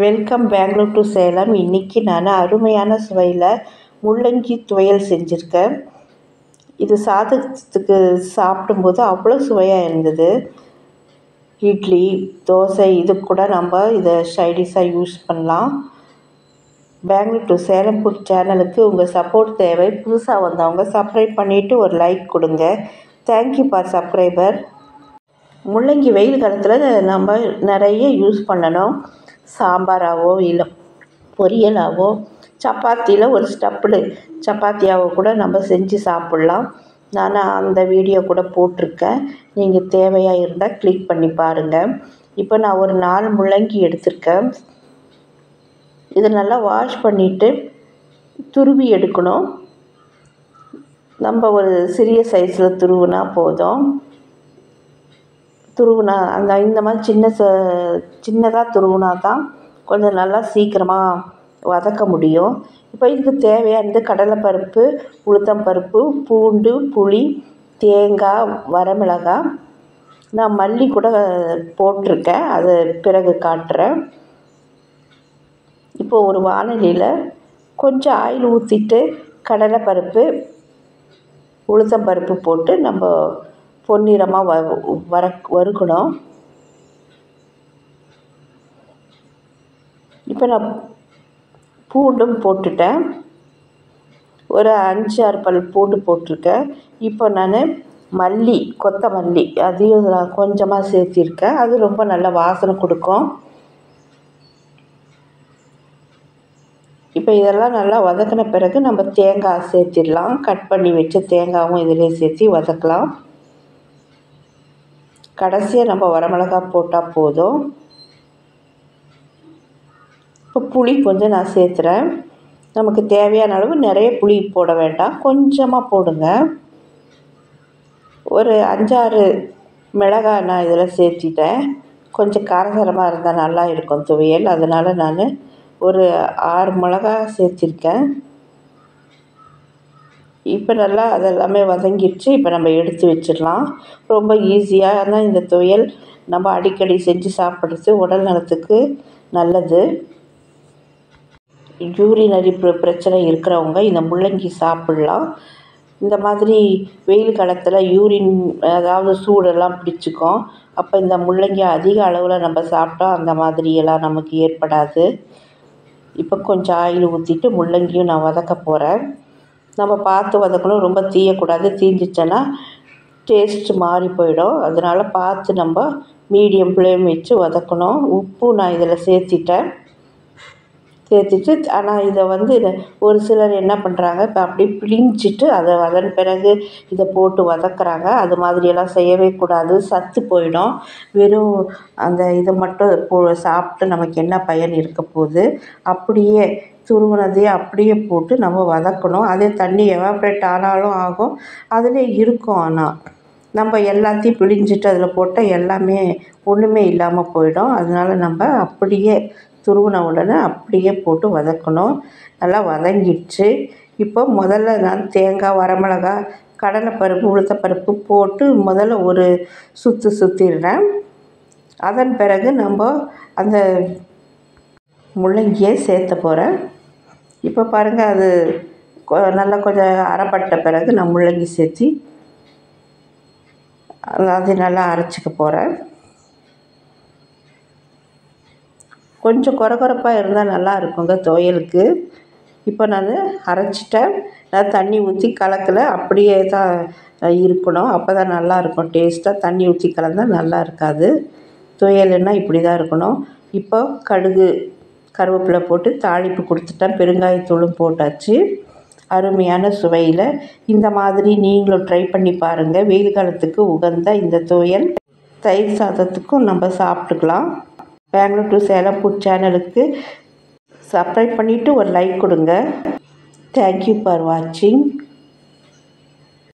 Welcome Bangalore to Salem. இன்றைக்கி நான் அருமையான சுவையில் முள்ளங்கி துவையல் செஞ்சுருக்கேன். இது சாதத்துக்கு சாப்பிடும்போது அவ்வளோ சுவையாக இருந்தது. இட்லி, தோசை இதுக்கு கூட நம்ம இதை சைடிஷாக யூஸ் பண்ணலாம். பெங்களூர் டு சேலம் ஃபுட் சேனலுக்கு உங்கள் சப்போர்ட் தேவை. புதுசாக வந்தவங்க சப்ஸ்கிரைப் பண்ணிவிட்டு ஒரு லைக் கொடுங்க. Thank you for subscriber. முள்ளங்கி வெயில் காலத்தில் நம்ம நிறைய யூஸ் பண்ணணும். சாம்பாராகவோ இல்லை பொரியலாகவோ, சப்பாத்தியில் ஒரு ஸ்டஃப்டு சப்பாத்தியாகவோ கூட நம்ம செஞ்சு சாப்பிட்லாம். நான் அந்த வீடியோ கூட போட்டிருக்கேன். நீங்கள் தேவையாக இருந்தால் கிளிக் பண்ணி பாருங்கள். இப்போ நான் ஒரு 4 முள்ளங்கி எடுத்திருக்கேன். இதை நல்லா வாஷ் பண்ணிவிட்டு துருவி எடுக்கணும். நம்ம ஒரு சிறிய சைஸில் துருவினா போதும். இந்த மாதிரி சின்னதாக துருவினா தான் கொஞ்சம் நல்லா சீக்கிரமாக வதக்க முடியும். இப்போ இதுக்கு தேவையானது கடலைப்பருப்பு, உளுத்தம்பருப்பு, பூண்டு, புளி, தேங்காய், வரமிளகாய். நான் மல்லி கூட போட்டிருக்கேன், அது பிறகு காட்டுறேன். இப்போ ஒரு வாணலியில் கொஞ்சம் ஆயில் ஊற்றிட்டு கடலைப்பருப்பு, உளுத்தம்பருப்பு போட்டு நம்ம பொன்னிறமாக வறுக்கணும். இப்போ நான் பூண்டும் போட்டுட்டேன். ஒரு 5-6 பல் பூண்டு போட்டிருக்கேன். இப்போ நான் மல்லி, கொத்தமல்லி அதையும் நான் கொஞ்சமாக சேர்த்திருக்கேன். அது ரொம்ப நல்ல வாசனை கொடுக்கும். இப்போ இதெல்லாம் நல்லா வதக்கின பிறகு நம்ம தேங்காய் சேர்த்திடலாம். கட் பண்ணி வச்ச தேங்காயும் இதிலே சேர்த்து வதக்கலாம். கடைசியாக நம்ம வரமிளகாய் போட்டால் போதும். இப்போ புளி கொஞ்சம் நான் சேர்த்துறேன். நமக்கு தேவையான அளவு, நிறைய புளி போட வேண்டாம், கொஞ்சமாக போடுங்க. ஒரு 5-6 மிளகாய் நான் இதில் சேர்த்திட்டேன். கொஞ்சம் காரசாரமாக இருந்தால் நல்லா இருக்கும் துவையல். அதனால் நான் ஒரு 6 மிளகாய் சேர்த்திருக்கேன். இப்போ நல்லா அதெல்லாமே வதங்கிடுச்சு. இப்போ நம்ம எடுத்து வச்சிடலாம். ரொம்ப ஈஸியான இந்த துவையல் நம்ம அடிக்கடி செஞ்சு சாப்பிட்றது உடல் நலத்துக்கு நல்லது. யூரினரி பிரச்சனை இருக்கிறவங்க இந்த முள்ளங்கி சாப்பிட்லாம். இந்த மாதிரி வெயில் காலத்தில் யூரின் அதாவது சூடெல்லாம் பிடிச்சிக்கும். அப்போ இந்த முள்ளங்கி அதிக அளவில் நம்ம சாப்பிட்டா அந்த மாதிரியெல்லாம் நமக்கு ஏற்படாது. இப்போ கொஞ்சம் ஆயில் ஊற்றிட்டு முள்ளங்கியும் நான் வதக்க போகிறேன். நம்ம பார்த்து வதக்கணும், ரொம்ப தீயக்கூடாது. தீஞ்சிச்சேன்னா டேஸ்ட்டு மாறி போயிடும். அதனால் பார்த்து நம்ம மீடியம் ஃப்ளேம் வச்சு வதக்கணும். உப்பு நான் இதில் சேர்த்துட்டு ஆனால் இதை ஒரு சிலர் என்ன பண்ணுறாங்க, இப்போ அப்படியே பிழிஞ்சிட்டு அதன் பிறகு இதை போட்டு வதக்குறாங்க. அது மாதிரியெல்லாம் செய்யவே கூடாது, சத்து போயிடும். வெறும் அந்த இதை மட்டும் சாப்பிட்டு நமக்கு என்ன பயன் இருக்க போகுது. அப்படியே துருவினதையே அப்படியே போட்டு நம்ம வதக்கணும். அதே தண்ணி எவாப்ரேட் ஆனாலும் ஆகும், அதிலே இருக்கும். ஆனால் நம்ம எல்லாத்தையும் பிழிஞ்சிட்டு அதில் போட்டால் எல்லாமே ஒன்றுமே இல்லாமல் போயிடும். அதனால் நம்ம அப்படியே துருவின உடனே அப்படியே போட்டு வதக்கணும். நல்லா வதங்கிடுச்சு. இப்போ முதல்ல நான் தேங்காய், வரமிளகாய், கடலைப்பருப்பு, உளுத்தப்பருப்பு போட்டு முதல்ல ஒரு சுற்றிடுறேன். அதன் பிறகு நம்ம அந்த முள்ளங்கியை சேர்த்த போகிறேன். இப்போ பாருங்கள், அது நல்லா கொஞ்சம் அரைப்பட்ட பிறகு நான் முள்ளங்கி சேர்த்து அது நல்லா அரைச்சிக்க போகிறேன். கொஞ்சம் கொரகொரப்பாக இருந்தால் நல்லா இருக்குங்க துவையலுக்கு. இப்போ நான் அரைச்சிட்டேன். நான் தண்ணி ஊற்றி கலக்கலை, அப்படியே தான் இருக்கணும். அப்போ தான் நல்லாயிருக்கும் டேஸ்ட்டாக. தண்ணி ஊற்றி கலந்தால் நல்லா இருக்காது. துவையல்னா இப்படி தான் இருக்கணும். இப்போ கடுகு, கருவேப்பிலை போட்டு தாளிப்பு கொடுத்துட்டேன். பெருங்காயத்தூளும் போட்டாச்சு. அருமையான சுவையில் இந்த மாதிரி நீங்களும் ட்ரை பண்ணி பாருங்கள். வெயில் காலத்துக்கு உகந்த இந்த துவையல் தயிர் சாதத்துக்கும் நம்ம சாப்பிட்டுக்கலாம். பெங்களூர் டு சேலம் ஃபுட் சேனலுக்கு சப்ஸ்கிரைப் பண்ணிவிட்டு ஒரு லைக் கொடுங்க. தேங்க்யூ ஃபார் வாட்சிங்.